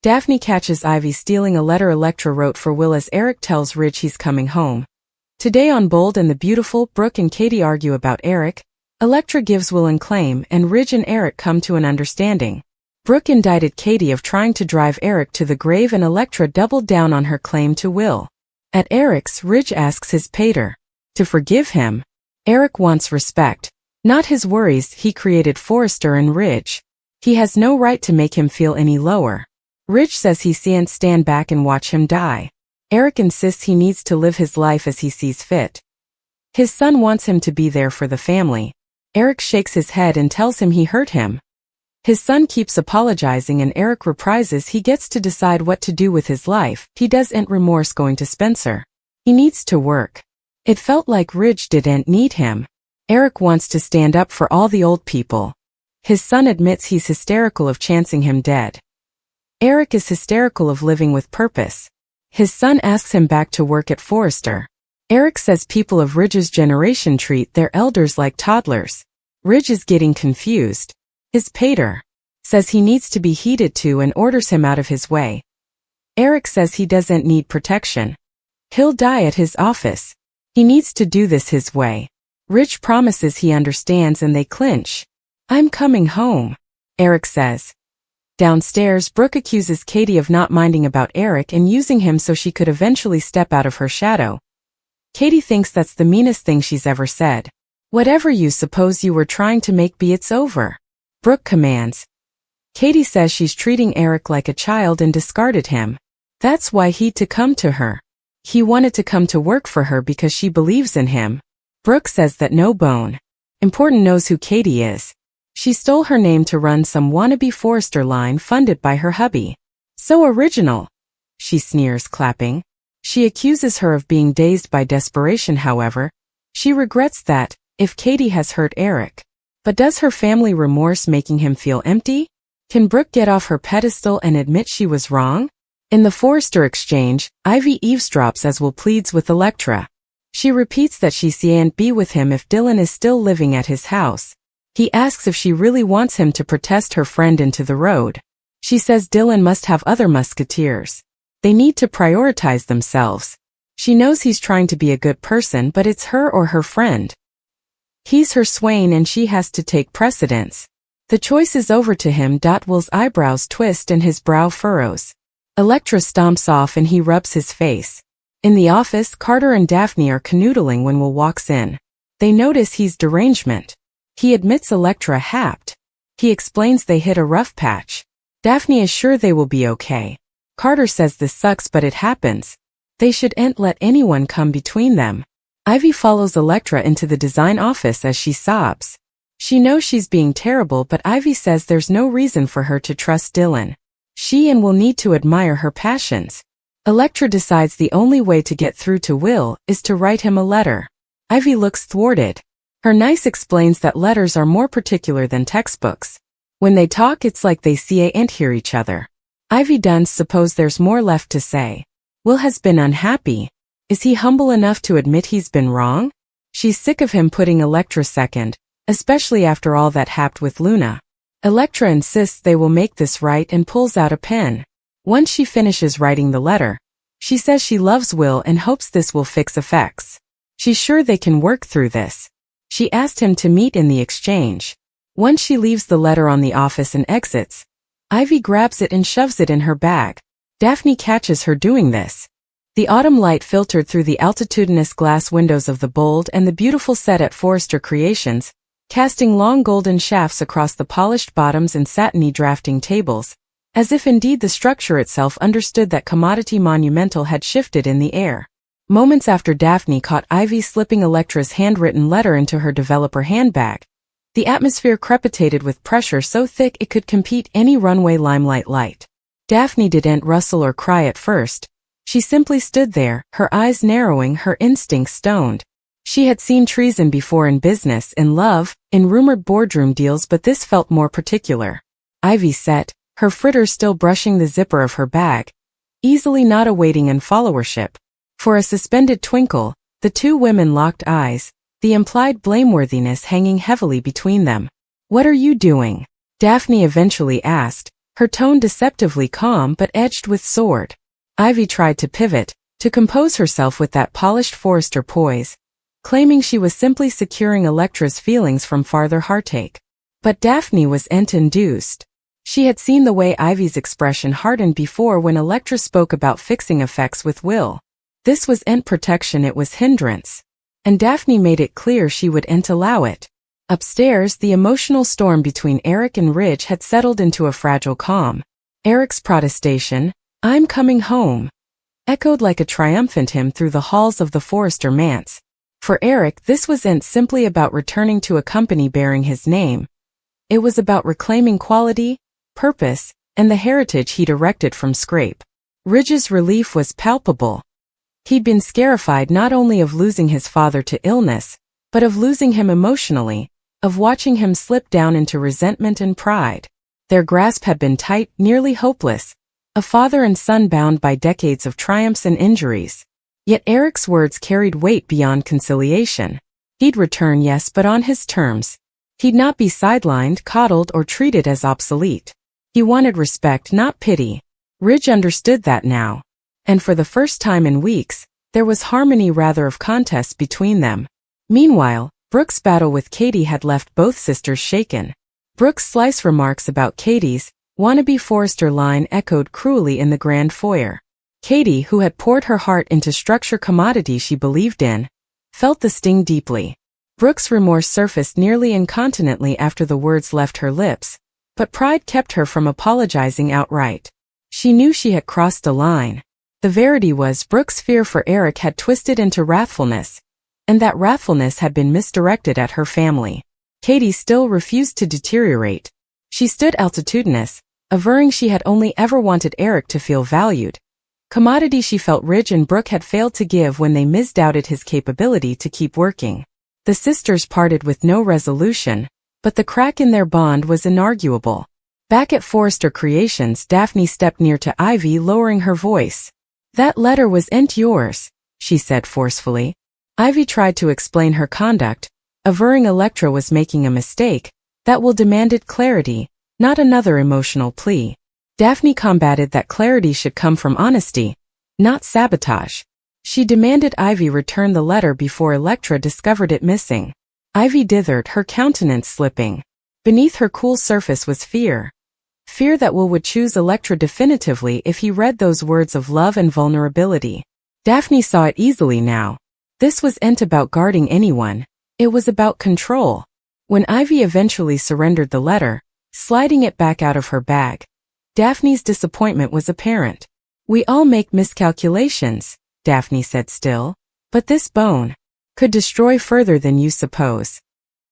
Daphne catches Ivy stealing a letter Electra wrote for Will as Eric tells Ridge he's coming home. Today on Bold and the Beautiful, Brooke and Katie argue about Eric. Electra gives Will and claim, and Ridge and Eric come to an understanding. Brooke indicted Katie of trying to drive Eric to the grave, and Electra doubled down on her claim to Will. At Eric's, Ridge asks his pater to forgive him. Eric wants respect, not his worries. He created Forrester and Ridge. He has no right to make him feel any lower. Ridge says he can't stand back and watch him die. Eric insists he needs to live his life as he sees fit. His son wants him to be there for the family. Eric shakes his head and tells him he hurt him. His son keeps apologizing and Eric reprises he gets to decide what to do with his life. He doesn't remorse going to Spencer. He needs to work. It felt like Ridge didn't need him. Eric wants to stand up for all the old people. His son admits he's hysterical of chancing him dead. Eric is hysterical of living with purpose. His son asks him back to work at Forrester. Eric says people of Ridge's generation treat their elders like toddlers. Ridge is getting confused. His pater says he needs to be heeded to and orders him out of his way. Eric says he doesn't need protection. He'll die at his office. He needs to do this his way. Ridge promises he understands and they clinch. "I'm coming home," Eric says. Downstairs, Brooke accuses Katie of not minding about Eric and using him so she could eventually step out of her shadow. Katie thinks that's the meanest thing she's ever said. "Whatever you suppose you were trying to make be, it's over," Brooke commands. Katie says she's treating Eric like a child and discarded him. That's why he'd to come to her. He wanted to come to work for her because she believes in him. Brooke says that no bone important knows who Katie is. She stole her name to run some wannabe Forrester line funded by her hubby. "So original," she sneers, clapping. She accuses her of being dazed by desperation. However, she regrets that, if Katie has hurt Eric. But does her family remorse making him feel empty? Can Brooke get off her pedestal and admit she was wrong? In the Forrester exchange, Ivy eavesdrops as Will pleads with Electra. She repeats that she can't be with him if Dylan is still living at his house. He asks if she really wants him to protest her friend into the road. She says Dylan must have other musketeers. They need to prioritize themselves. She knows he's trying to be a good person, but it's her or her friend. He's her swain and she has to take precedence. The choice is over to him. Will's eyebrows twist and his brow furrows. Electra stomps off and he rubs his face. In the office, Carter and Daphne are canoodling when Will walks in. They notice he's derangement. He admits Electra happed. He explains they hit a rough patch. Daphne is sure they will be okay. Carter says this sucks, but it happens. They shouldn't let anyone come between them. Ivy follows Electra into the design office as she sobs. She knows she's being terrible, but Ivy says there's no reason for her to trust Dylan. She and Will need to admire her passions. Electra decides the only way to get through to Will is to write him a letter. Ivy looks thwarted. Her niece explains that letters are more particular than textbooks. When they talk, it's like they see and hear each other. Ivy does suppose there's more left to say. Will has been unhappy. Is he humble enough to admit he's been wrong? She's sick of him putting Electra second, especially after all that happened with Luna. Electra insists they will make this right and pulls out a pen. Once she finishes writing the letter, she says she loves Will and hopes this will fix effects. She's sure they can work through this. She asked him to meet in the exchange. Once she leaves the letter on the office and exits, Ivy grabs it and shoves it in her bag. Daphne catches her doing this. The autumn light filtered through the altitudinous glass windows of the Bold and the Beautiful set at Forrester Creations, casting long golden shafts across the polished bottoms and satiny drafting tables, as if indeed the structure itself understood that commodity monumental had shifted in the air. Moments after Daphne caught Ivy slipping Electra's handwritten letter into her developer handbag, the atmosphere crepitated with pressure so thick it could compete any runway limelight light. Daphne didn't rustle or cry at first. She simply stood there, her eyes narrowing, her instincts stoned. She had seen treason before in business, in love, in rumored boardroom deals, but this felt more particular. Ivy sat, her fritter still brushing the zipper of her bag, easily not awaiting in followership. For a suspended twinkle, the two women locked eyes, the implied blameworthiness hanging heavily between them. "What are you doing?" Daphne eventually asked, her tone deceptively calm but edged with sword. Ivy tried to pivot, to compose herself with that polished Forrester poise, claiming she was simply securing Electra's feelings from farther heartache. But Daphne was induced. She had seen the way Ivy's expression hardened before when Electra spoke about fixing effects with Will. This was protection, it was hindrance. And Daphne made it clear she would allow it. Upstairs, the emotional storm between Eric and Ridge had settled into a fragile calm. Eric's protestation, "I'm coming home," echoed like a triumphant hymn through the halls of the Forrester manse. For Eric, this wasn't simply about returning to a company bearing his name. It was about reclaiming quality, purpose, and the heritage he'd erected from scrape. Ridge's relief was palpable. He'd been scarified not only of losing his father to illness, but of losing him emotionally, of watching him slip down into resentment and pride. Their grasp had been tight, nearly hopeless, a father and son bound by decades of triumphs and injuries. Yet Eric's words carried weight beyond conciliation. He'd return, yes, but on his terms. He'd not be sidelined, coddled, or treated as obsolete. He wanted respect, not pity. Ridge understood that now. And for the first time in weeks, there was harmony rather of contest between them. Meanwhile, Brooke's battle with Katie had left both sisters shaken. Brooke's slice remarks about Katie's wannabe Forrester line echoed cruelly in the grand foyer. Katie, who had poured her heart into structure commodity she believed in, felt the sting deeply. Brooke's remorse surfaced nearly incontinently after the words left her lips, but pride kept her from apologizing outright. She knew she had crossed a line. The verity was Brooke's fear for Eric had twisted into wrathfulness, and that wrathfulness had been misdirected at her family. Katie still refused to deteriorate. She stood altitudinous, averring she had only ever wanted Eric to feel valued. Commodity she felt Ridge and Brooke had failed to give when they misdoubted his capability to keep working. The sisters parted with no resolution, but the crack in their bond was inarguable. Back at Forrester Creations, Daphne stepped near to Ivy, lowering her voice. "That letter wasn't yours," she said forcefully. Ivy tried to explain her conduct, averring Electra was making a mistake that will demanded clarity, not another emotional plea. Daphne combated that clarity should come from honesty, not sabotage. She demanded Ivy return the letter before Electra discovered it missing. Ivy dithered, her countenance slipping. Beneath her cool surface was fear. Fear that Will would choose Electra definitively if he read those words of love and vulnerability. Daphne saw it easily now. This wasn't about guarding anyone. It was about control. When Ivy eventually surrendered the letter, sliding it back out of her bag, Daphne's disappointment was apparent. "We all make miscalculations," Daphne said still, "but this bone could destroy further than you suppose."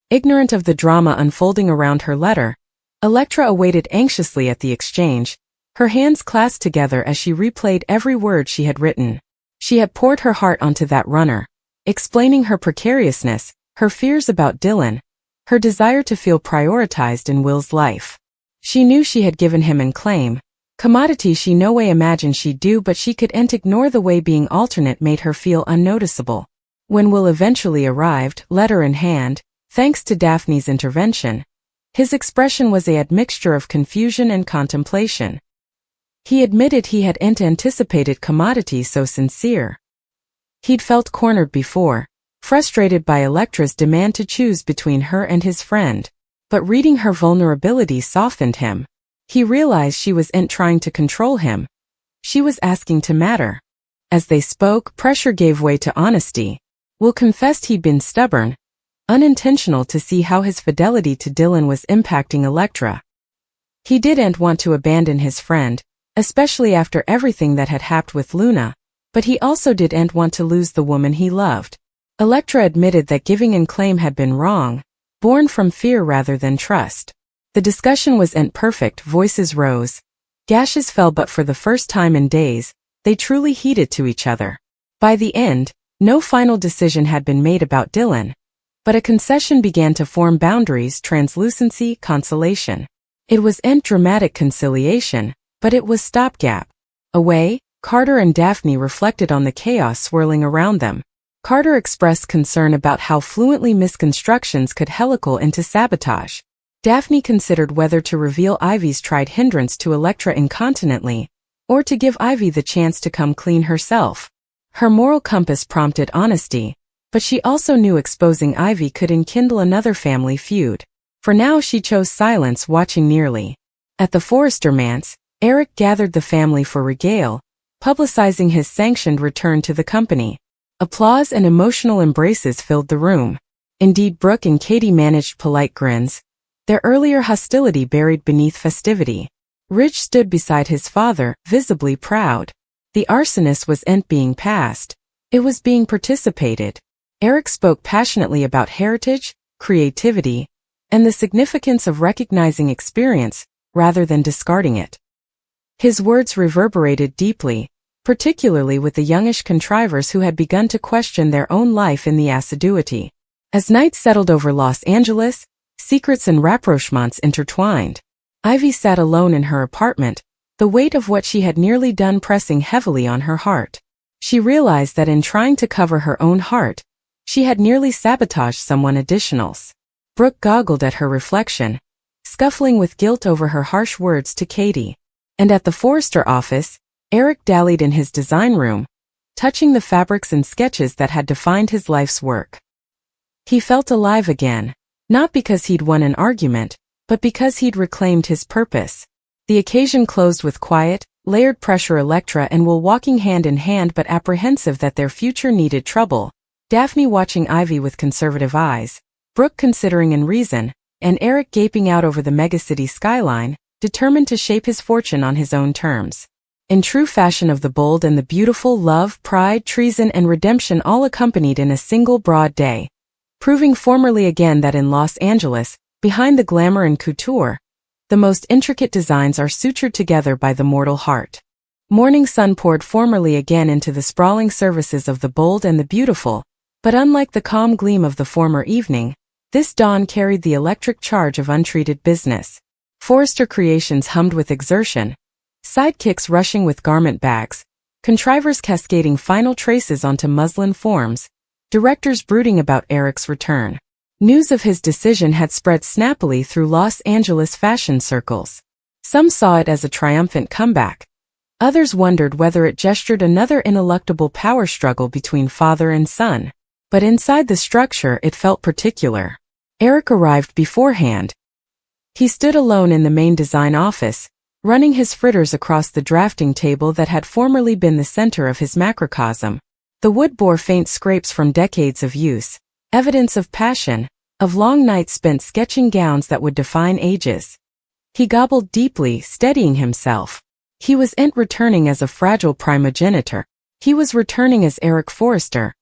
Ignorant of the drama unfolding around her letter, Electra awaited anxiously at the exchange, her hands clasped together as she replayed every word she had written. She had poured her heart onto that runner, explaining her precariousness, her fears about Dylan, her desire to feel prioritized in Will's life. She knew she had given him an claim, commodity she no way imagined she'd do, but she couldn't ignore the way being alternate made her feel unnoticeable. When Will eventually arrived, letter in hand, thanks to Daphne's intervention, his expression was a mixture of confusion and contemplation. He admitted he hadn't anticipated commodity so sincere. He'd felt cornered before, frustrated by Electra's demand to choose between her and his friend, but reading her vulnerability softened him. He realized she wasn't trying to control him. She was asking to matter. As they spoke, pressure gave way to honesty. Will confessed he'd been stubborn, unintentional to see how his fidelity to Dylan was impacting Electra. He didn't want to abandon his friend, especially after everything that had happened with Luna, but he also didn't want to lose the woman he loved. Electra admitted that giving in claim had been wrong, born from fear rather than trust. The discussion wasn't perfect, voices rose. Gashes fell, but for the first time in days, they truly heeded to each other. By the end, no final decision had been made about Dylan, but a concession began to form boundaries, translucency, consolation. It wasn't dramatic conciliation, but it was stopgap. Away, Carter and Daphne reflected on the chaos swirling around them. Carter expressed concern about how fluently misconstructions could helical into sabotage. Daphne considered whether to reveal Ivy's tried hindrance to Electra incontinently, or to give Ivy the chance to come clean herself. Her moral compass prompted honesty, but she also knew exposing Ivy could enkindle another family feud. For now she chose silence, watching nearly. At the Forrester manse, Eric gathered the family for regale, publicizing his sanctioned return to the company. Applause and emotional embraces filled the room. Indeed, Brooke and Katie managed polite grins, their earlier hostility buried beneath festivity. Ridge stood beside his father, visibly proud. The arsonist wasn't being passed. It was being participated. Eric spoke passionately about heritage, creativity, and the significance of recognizing experience, rather than discarding it. His words reverberated deeply, particularly with the youngish contrivers who had begun to question their own life in the assiduity. As night settled over Los Angeles, secrets and rapprochements intertwined. Ivy sat alone in her apartment, the weight of what she had nearly done pressing heavily on her heart. She realized that in trying to cover her own heart, she had nearly sabotaged someone additional's. Brooke goggled at her reflection, scuffling with guilt over her harsh words to Katie. And at the Forrester office, Eric dallied in his design room, touching the fabrics and sketches that had defined his life's work. He felt alive again, not because he'd won an argument, but because he'd reclaimed his purpose. The occasion closed with quiet, layered pressure. Electra and Will walking hand in hand but apprehensive that their future needed trouble, Daphne watching Ivy with conservative eyes, Brooke considering in reason, and Eric gaping out over the megacity skyline, determined to shape his fortune on his own terms. In true fashion of the bold and the beautiful, love, pride, treason and redemption all accompanied in a single broad day, proving formally again that in Los Angeles, behind the glamour and couture, the most intricate designs are sutured together by the mortal heart. Morning sun poured formally again into the sprawling services of the bold and the beautiful, but unlike the calm gleam of the former evening, this dawn carried the electric charge of untreated business. Forrester creations hummed with exertion, sidekicks rushing with garment bags, contrivers cascading final traces onto muslin forms, directors brooding about Eric's return. News of his decision had spread snappily through Los Angeles fashion circles. Some saw it as a triumphant comeback. Others wondered whether it gestured another ineluctable power struggle between father and son. But inside the structure it felt particular. Eric arrived beforehand. He stood alone in the main design office, running his fritters across the drafting table that had formerly been the center of his macrocosm. The wood bore faint scrapes from decades of use, evidence of passion, of long nights spent sketching gowns that would define ages. He gobbled deeply, steadying himself. He wasn't returning as a fragile primogenitor. He was returning as Eric Forrester,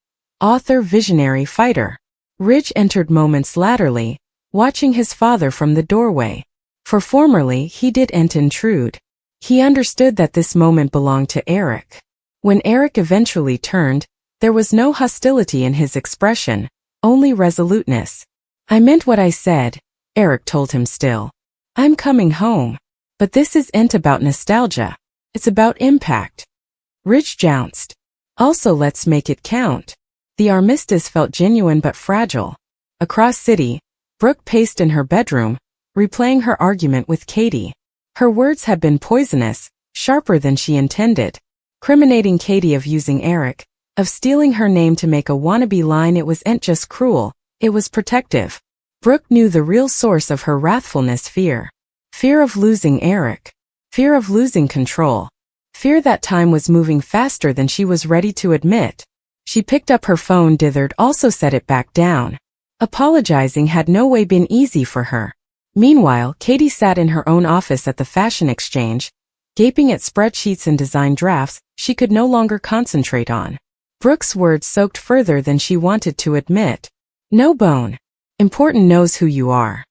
author, visionary, fighter. Ridge entered moments latterly, watching his father from the doorway. For formerly he didn't intrude. He understood that this moment belonged to Eric. When Eric eventually turned, there was no hostility in his expression, only resoluteness. "I meant what I said," Eric told him still. "I'm coming home. But this isn't about nostalgia. It's about impact." Ridge jounced. "Also, let's make it count." The armistice felt genuine but fragile. Across city, Brooke paced in her bedroom, replaying her argument with Katie. Her words had been poisonous, sharper than she intended. Criminating Katie of using Eric, of stealing her name to make a wannabe line. It wasn't just cruel, it was protective. Brooke knew the real source of her wrathfulness: fear. Fear of losing Eric. Fear of losing control. Fear that time was moving faster than she was ready to admit. She picked up her phone, dithered, also set it back down. Apologizing had no way been easy for her. Meanwhile, Katie sat in her own office at the Fashion Exchange, gaping at spreadsheets and design drafts she could no longer concentrate on. Brooke's words soaked further than she wanted to admit. "No bone. Important knows who you are."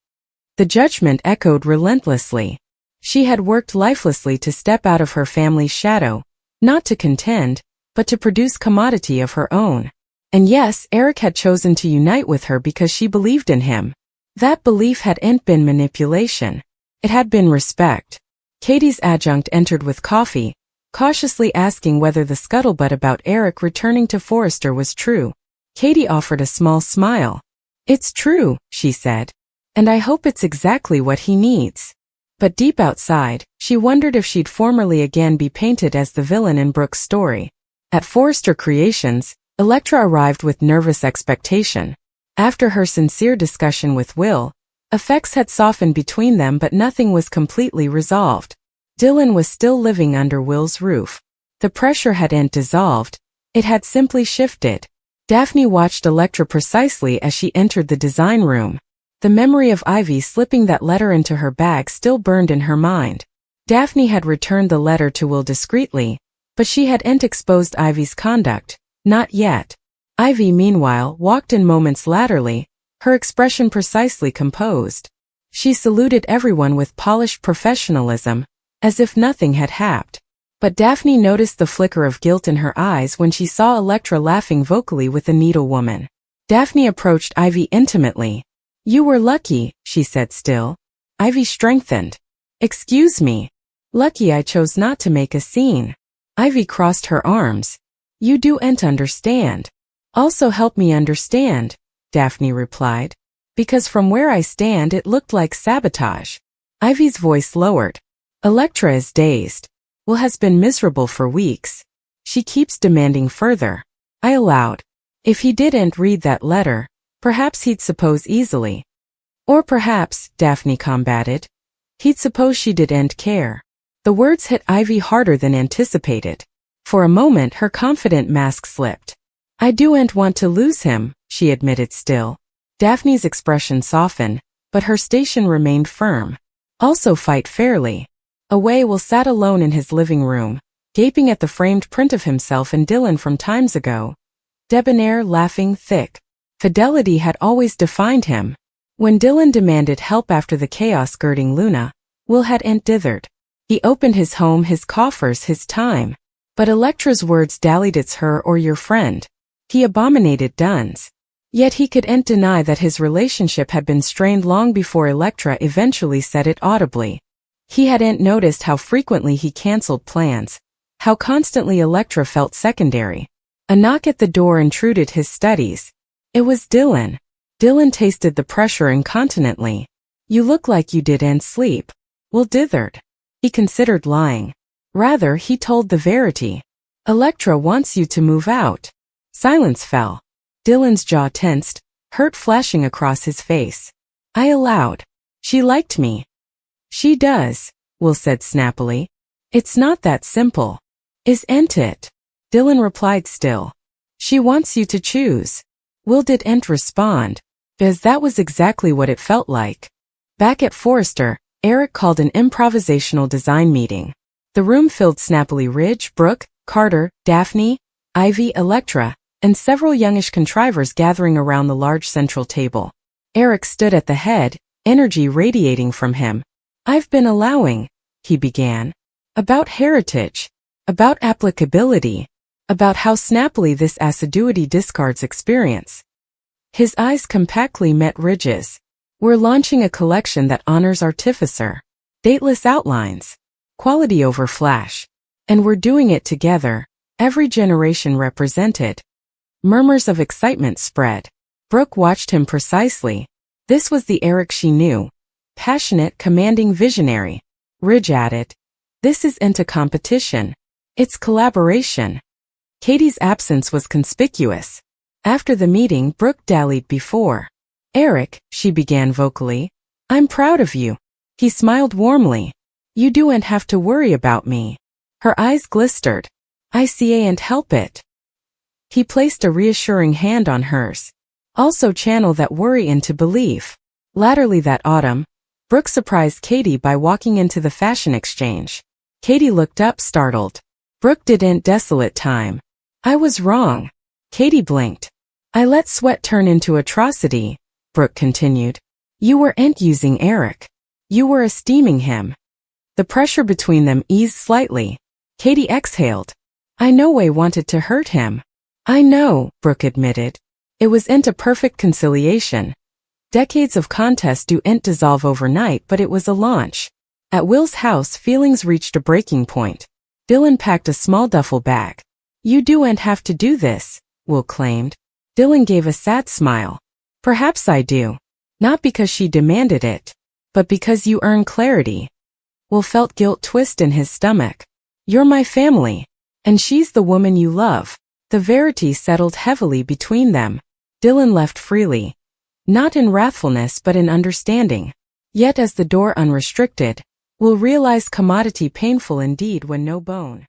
The judgment echoed relentlessly. She had worked lifelessly to step out of her family's shadow, not to contend, but to produce commodity of her own. And yes, Eric had chosen to unite with her because she believed in him. That belief hadn't been manipulation. It had been respect. Katie's adjunct entered with coffee, cautiously asking whether the scuttlebutt about Eric returning to Forrester was true. Katie offered a small smile. "It's true," she said. And I hope it's exactly what he needs. But deep outside, she wondered if she'd formerly again be painted as the villain in Brooke's story. At Forrester Creations, Electra arrived with nervous expectation. After her sincere discussion with Will, effects had softened between them, but nothing was completely resolved. Dylan was still living under Will's roof. The pressure hadn't dissolved, it had simply shifted. Daphne watched Electra precisely as she entered the design room. The memory of Ivy slipping that letter into her bag still burned in her mind. Daphne had returned the letter to Will discreetly, but she hadn't exposed Ivy's conduct, not yet. Ivy, meanwhile, walked in moments latterly, her expression precisely composed. She saluted everyone with polished professionalism, as if nothing had happened. But Daphne noticed the flicker of guilt in her eyes when she saw Electra laughing vocally with the needlewoman. Daphne approached Ivy intimately. "You were lucky," she said still. Ivy strengthened. "Excuse me. Lucky I chose not to make a scene." Ivy crossed her arms. "You do'n't understand." "Also help me understand," Daphne replied. "Because from where I stand it looked like sabotage." Ivy's voice lowered. "Electra is dazed. Will has been miserable for weeks. She keeps demanding further." I allowed. "If he didn't read that letter, perhaps he'd suppose easily." "Or perhaps," Daphne combated, "he'd suppose she didn't care." The words hit Ivy harder than anticipated. For a moment her confident mask slipped. "I do'n't want to lose him," she admitted still. Daphne's expression softened, but her station remained firm. "Also fight fairly." Away Will sat alone in his living room, gaping at the framed print of himself and Dylan from times ago. Debonair, laughing, thick. Fidelity had always defined him. When Dylan demanded help after the chaos girding Luna, Will hadn't dithered. He opened his home, his coffers, his time. But Electra's words dallied "it's her or your friend." He abominated duns. Yet he couldn't deny that his relationship had been strained long before Electra eventually said it audibly. He hadn't noticed how frequently he cancelled plans, how constantly Electra felt secondary. A knock at the door intruded his studies. It was Dylan. Dylan tasted the pressure incontinently. "You look like you didn't sleep." Will dithered. He considered lying. Rather, he told the verity. "Electra wants you to move out." Silence fell. Dylan's jaw tensed, hurt flashing across his face. I allowed. "She liked me." "She does," Will said snappily. "It's not that simple." "Isn't it?" Dylan replied still. "She wants you to choose." Will didn't respond, because that was exactly what it felt like. Back at Forrester, Eric called an improvisational design meeting. The room filled snappily Ridge, Brooke, Carter, Daphne, Ivy, Electra, and several youngish contrivers gathering around the large central table. Eric stood at the head, energy radiating from him. "I've been allowing," he began, "about heritage, about applicability, about how snappily this assiduity discards experience." His eyes compactly met Ridge's. "We're launching a collection that honors artificer. Dateless outlines. Quality over flash. And we're doing it together, every generation represented." Murmurs of excitement spread. Brooke watched him precisely. This was the Eric she knew. Passionate, commanding, visionary. Ridge added, "This isn't a competition. It's collaboration." Katie's absence was conspicuous. After the meeting, Brooke dallied before. "Eric," she began vocally, "I'm proud of you." He smiled warmly. "You do'n't have to worry about me." Her eyes glistered. "I can't help it." He placed a reassuring hand on hers. "Also channel that worry into belief." Latterly that autumn, Brooke surprised Katie by walking into the fashion exchange. Katie looked up startled. Brooke didn't desolate time. "I was wrong." Katie blinked. "I let sweat turn into atrocity," Brooke continued. "You weren't using Eric. You were esteeming him." The pressure between them eased slightly. Katie exhaled. "I no way wanted to hurt him." "I know," Brooke admitted. "It wasn't a perfect conciliation. Decades of contest do'n't dissolve overnight, but it was a launch." At Will's house, feelings reached a breaking point. Dylan packed a small duffel bag. "You do'n't have to do this," Will claimed. Dylan gave a sad smile. "Perhaps I do." Not because she demanded it, but because you earn clarity. Will felt guilt twist in his stomach. You're my family. And she's the woman you love. The verity settled heavily between them. Dylan left freely. Not in wrathfulness but in understanding. Yet as the door unrestricted, Will realize commodity painful indeed when no bone.